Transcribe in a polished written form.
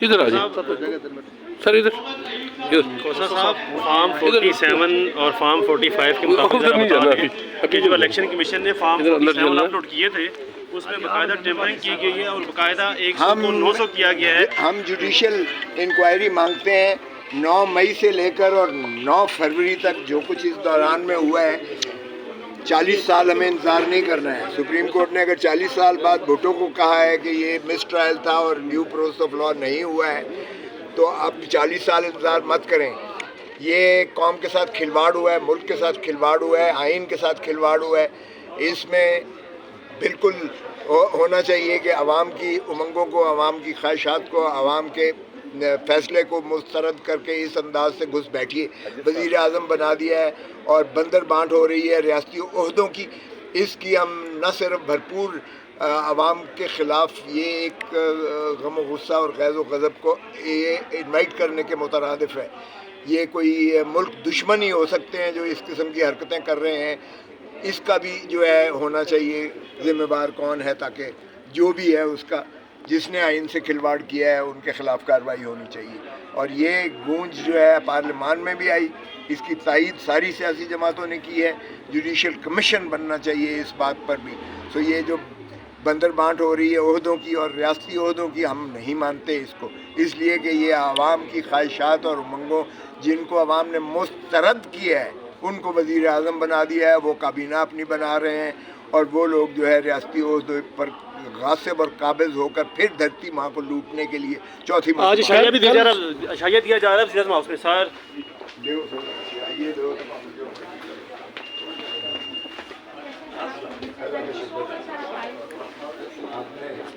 ادھر آ جائیں سر، ادھر کوسا صاحب فارم 47 اور فارم 45 کے مطابق ادھر نہیں جانا ابھی، کہ جو الیکشن کمیشن نے فارم ادھر اندر 47 چلنا ہے۔ اپلوڈ کیے تھے اس میں باقاعدہ ٹیمپرنگ کی گئی ہے اور باقاعدہ 100 کو 900 کیا گیا ہے۔ ہم جوڈیشل انکوائری مانگتے ہیں 9 مئی سے لے کر اور 9 فروری تک جو کچھ اس دوران میں ہوا ہے 40 سال ہمیں انتظار نہیں کرنا ہے۔ سپریم کورٹ نے اگر 40 سال بعد بھٹو کو کہا ہے کہ یہ مس ٹرائل تھا اور ڈیو پروسیس آف لا نہیں ہوا ہے تو اب 40 سال انتظار مت کریں۔ یہ قوم کے ساتھ کھلواڑ ہوا ہے، ملک کے ساتھ کھلواڑ ہوا ہے، آئین کے ساتھ کھلواڑ ہوا ہے۔ اس میں بالکل ہونا چاہیے کہ عوام کی امنگوں کو، عوام کی خواہشات کو، عوام کے فیصلے کو مسترد کر کے اس انداز سے گھس بیٹھیے۔ وزیر اعظم بنا دیا ہے اور بندر بانٹ ہو رہی ہے ریاستی عہدوں کی۔ اس کی ہم نہ صرف بھرپور عوام کے خلاف یہ ایک غم و غصہ اور غیظ و غضب کو یہ انوائٹ کرنے کے مترادف ہے۔ یہ کوئی ملک دشمن ہی ہو سکتے ہیں جو اس قسم کی حرکتیں کر رہے ہیں۔ اس کا بھی جو ہے ہونا چاہیے ذمہ دار کون ہے، تاکہ جو بھی ہے اس کا، جس نے آئین سے کھلواڑ کیا ہے ان کے خلاف کارروائی ہونی چاہیے۔ اور یہ گونج جو ہے پارلیمان میں بھی آئی، اس کی تائید ساری سیاسی جماعتوں نے کی ہے۔ جوڈیشل کمیشن بننا چاہیے اس بات پر بھی۔ سو یہ جو بندر بانٹ ہو رہی ہے عہدوں کی اور ریاستی عہدوں کی، ہم نہیں مانتے اس کو، اس لیے کہ یہ عوام کی خواہشات اور امنگوں جن کو عوام نے مسترد کیا ہے ان کو وزیر اعظم بنا دیا ہے، وہ کابینہ اپنی بنا رہے ہیں اور وہ لوگ جو ہے ریاستی عہدوں پر غاصب اور قابض ہو کر پھر دھرتی ماں کو لوٹنے کے لیے چوتھی آج اشاریہ بھی دیا جا رہا ہے، اشاریہ دیا جا رہا ہے وزیر اعظم ہاؤس میں سر۔